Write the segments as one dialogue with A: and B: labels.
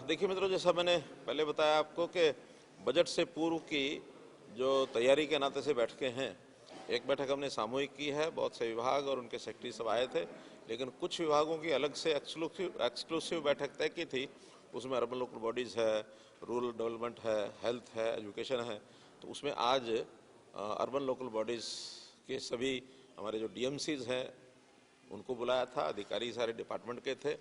A: देखिए मित्रों, जैसा मैंने पहले बताया आपको कि बजट से पूर्व की जो तैयारी के नाते से बैठकें हैं, एक बैठक हमने सामूहिक की है, बहुत से विभाग और उनके सेक्रेटरी सब आए थे, लेकिन कुछ विभागों की अलग से एक्सक्लूसिव बैठक तय की थी। उसमें अर्बन लोकल बॉडीज़ है, रूरल डेवलपमेंट है, हेल्थ है, एजुकेशन है। तो उसमें आज अर्बन लोकल बॉडीज़ के सभी हमारे जो डीएमसीज हैं उनको बुलाया था, अधिकारी सारे डिपार्टमेंट के थे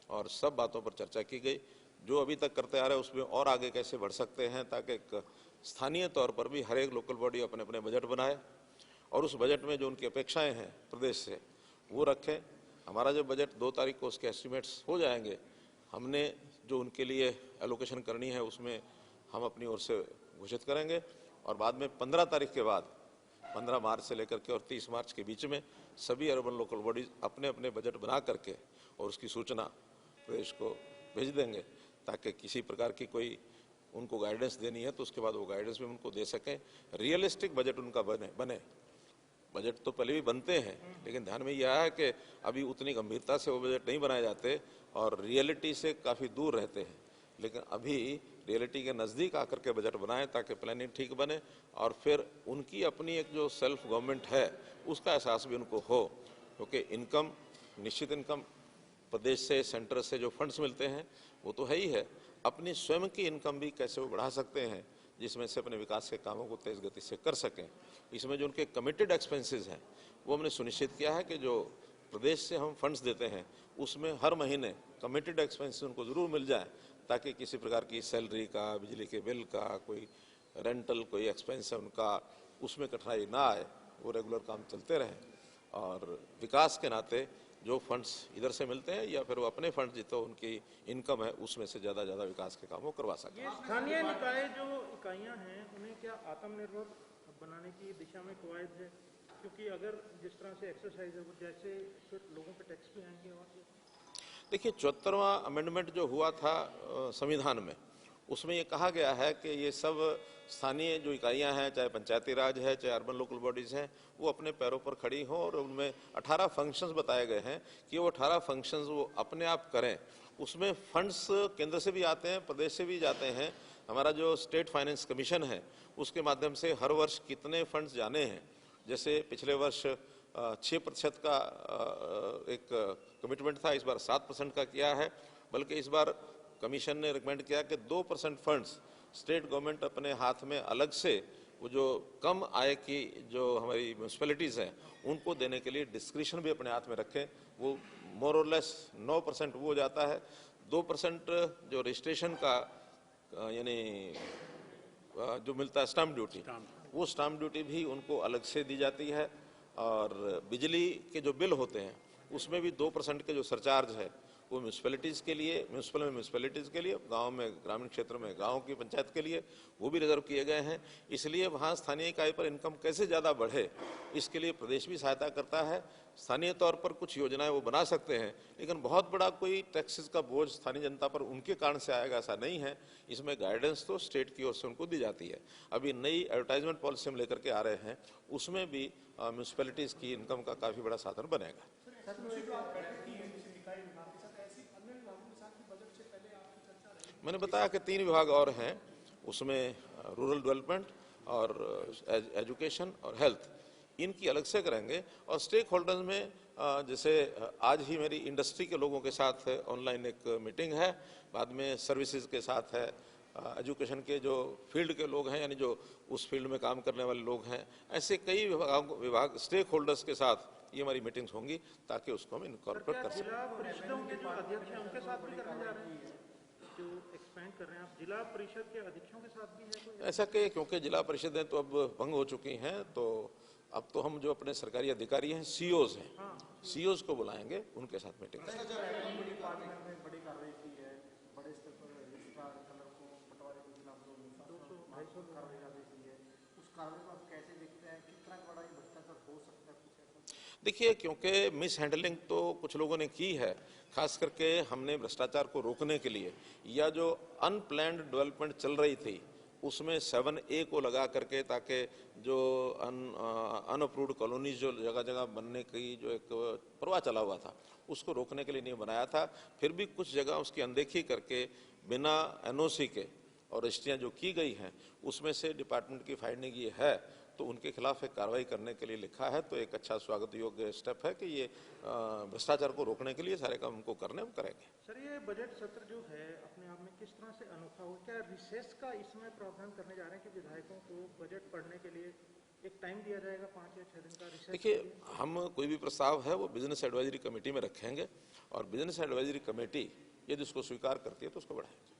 A: और सब बातों पर चर्चा की गई। जो अभी तक करते आ रहे हैं उसमें और आगे कैसे बढ़ सकते हैं ताकि एक स्थानीय तौर पर भी हर एक लोकल बॉडी अपने अपने बजट बनाए और उस बजट में जो उनकी अपेक्षाएं हैं प्रदेश से वो रखें। हमारा जब बजट 2 तारीख को उसके एस्टिमेट्स हो जाएंगे, हमने जो उनके लिए एलोकेशन करनी है उसमें हम अपनी ओर से घोषित करेंगे और बाद में 15 तारीख के बाद 15 मार्च से लेकर के और 30 मार्च के बीच में सभी अर्बन लोकल बॉडीज अपने अपने बजट बना करके और उसकी सूचना प्रदेश को भेज देंगे ताकि किसी प्रकार की कोई उनको गाइडेंस देनी है तो उसके बाद वो गाइडेंस भी उनको दे सकें। रियलिस्टिक बजट उनका बने। बजट तो पहले भी बनते हैं, लेकिन ध्यान में यह है कि अभी उतनी गंभीरता से वो बजट नहीं बनाए जाते और रियलिटी से काफ़ी दूर रहते हैं। लेकिन अभी रियलिटी के नज़दीक आकर के बजट बनाएं ताकि प्लानिंग ठीक बने और फिर उनकी अपनी एक जो सेल्फ गवर्नमेंट है उसका एहसास भी उनको हो, क्योंकि इनकम, निश्चित इनकम प्रदेश से, सेंटर से जो फंड्स मिलते हैं वो तो है ही है, अपनी स्वयं की इनकम भी कैसे वो बढ़ा सकते हैं जिसमें से अपने विकास के कामों को तेज़ गति से कर सकें। इसमें जो उनके कमिटेड एक्सपेंसेस हैं वो हमने सुनिश्चित किया है कि जो प्रदेश से हम फंड्स देते हैं उसमें हर महीने कमिटेड एक्सपेंसेस उनको ज़रूर मिल जाए ताकि किसी प्रकार की सैलरी का, बिजली के बिल का, कोई रेंटल कोई एक्सपेंस है उनका, उसमें कठिनाई ना आए, वो रेगुलर काम चलते रहें। और विकास के नाते जो फंड्स इधर से मिलते हैं या फिर वो अपने फंड जितना उनकी इनकम है उसमें से ज़्यादा विकास के काम वो करवा सकते हैं।
B: स्थानीय निकाय जो इकाइयां हैं उन्हें क्या आत्मनिर्भर बनाने की दिशा में कवायद है? क्योंकि अगर जिस तरह से एक्सरसाइज है वो जैसे फिर लोगों पे टैक्स भी आएंगे। और
A: देखिए 74वां अमेंडमेंट जो हुआ था संविधान में, उसमें ये कहा गया है कि ये सब स्थानीय जो इकाइयां हैं, चाहे पंचायती राज है, चाहे अर्बन लोकल बॉडीज़ हैं, वो अपने पैरों पर खड़ी हों और उनमें 18 फंक्शंस बताए गए हैं कि वो 18 फंक्शंस वो अपने आप करें। उसमें फंड्स केंद्र से भी आते हैं, प्रदेश से भी जाते हैं। हमारा जो स्टेट फाइनेंस कमीशन है उसके माध्यम से हर वर्ष कितने फंड्स जाने हैं, जैसे पिछले वर्ष 6% का एक कमिटमेंट था, इस बार 7% का किया है। बल्कि इस बार कमीशन ने रिकमेंड किया कि 2% फंड्स स्टेट गवर्नमेंट अपने हाथ में अलग से वो जो कम आय की जो हमारी म्यूनसिपैलिटीज़ हैं उनको देने के लिए डिस्क्रिशन भी अपने हाथ में रखें। वो मोर और लेस 9% वो हो जाता है। 2% जो रजिस्ट्रेशन का यानी जो मिलता है स्टाम्प ड्यूटी, वो स्टाम्प ड्यूटी भी उनको अलग से दी जाती है। और बिजली के जो बिल होते हैं उसमें भी 2% के जो सरचार्ज है वो म्यूनसिपैलिटीज़ के लिए, म्यूनसिपैलिटीज़ के लिए, गांव में, ग्रामीण क्षेत्र में गांव की पंचायत के लिए वो भी रिजर्व किए गए हैं। इसलिए वहाँ स्थानीय इकाई पर इनकम कैसे ज़्यादा बढ़े इसके लिए प्रदेश भी सहायता करता है। स्थानीय तौर पर कुछ योजनाएं वो बना सकते हैं, लेकिन बहुत बड़ा कोई टैक्सेस का बोझ स्थानीय जनता पर उनके कारण से आएगा ऐसा नहीं है। इसमें गाइडेंस तो स्टेट की ओर से उनको दी जाती है। अभी नई एडवर्टाइजमेंट पॉलिसी हम लेकर के आ रहे हैं, उसमें भी म्यूनसिपैलिटीज़ की इनकम का काफ़ी बड़ा साधन बनेगा। मैंने बताया कि 3 विभाग और हैं, उसमें रूरल डेवलपमेंट और एजुकेशन और हेल्थ, इनकी अलग से करेंगे। और स्टेक होल्डर्स में जैसे आज ही मेरी इंडस्ट्री के लोगों के साथ ऑनलाइन एक मीटिंग है, बाद में सर्विसेज के साथ है, एजुकेशन के जो फील्ड के लोग हैं यानी जो उस फील्ड में काम करने वाले लोग हैं, ऐसे कई विभाग स्टेक होल्डर्स के साथ ये हमारी मीटिंग्स होंगी ताकि उसको हम इनकॉर्पोरेट कर सकें।
B: जिला परिषदों के जो अध्यक्ष हैं उनके साथ भी करने जा रहे हैं, जो एक्सपेंड कर रहे हैं आप, जिला परिषद के अध्यक्षों के साथ भी है कोई?
A: ऐसा कि क्योंकि जिला परिषदें तो अब भंग हो चुकी हैं, तो अब तो हम जो अपने सरकारी अधिकारी हैं, सीओज हैं, सीओज को बुलाएंगे, उनके साथ मीटिंग देखिए, क्योंकि मिस हैंडलिंग तो कुछ लोगों ने की है, खास करके हमने भ्रष्टाचार को रोकने के लिए या जो अनप्लैन्ड डेवलपमेंट चल रही थी उसमें 7A को लगा करके, ताकि जो अनअप्रूव्ड कॉलोनीज जो जगह जगह बनने की जो एक प्रवाह चला हुआ था उसको रोकने के लिए नहीं बनाया था। फिर भी कुछ जगह उसकी अनदेखी करके बिना एनओसी के और रजिस्ट्रियाँ जो की गई हैं उसमें से डिपार्टमेंट की फाइंडिंग ये है तो उनके खिलाफ एक कार्रवाई करने के लिए लिखा है। तो एक अच्छा स्वागत योग्य स्टेप है कि ये भ्रष्टाचार को रोकने के लिए सारे काम उनको करने हम करेंगे।
B: सर, ये बजट सत्र जो है अपने आप में किस तरह से अनोखा हो, क्या रिसेस का इसमें प्रावधान करने जा रहे हैं कि विधायकों को बजट पढ़ने के लिए एक टाइम दिया जाएगा 5 या 6 दिन का रिसेस?
A: देखिए, हम कोई भी प्रस्ताव है वो बिजनेस एडवाइजरी कमेटी में रखेंगे और बिजनेस एडवाइजरी कमेटी यदि उसको स्वीकार करती है तो उसको बढ़ाएंगे।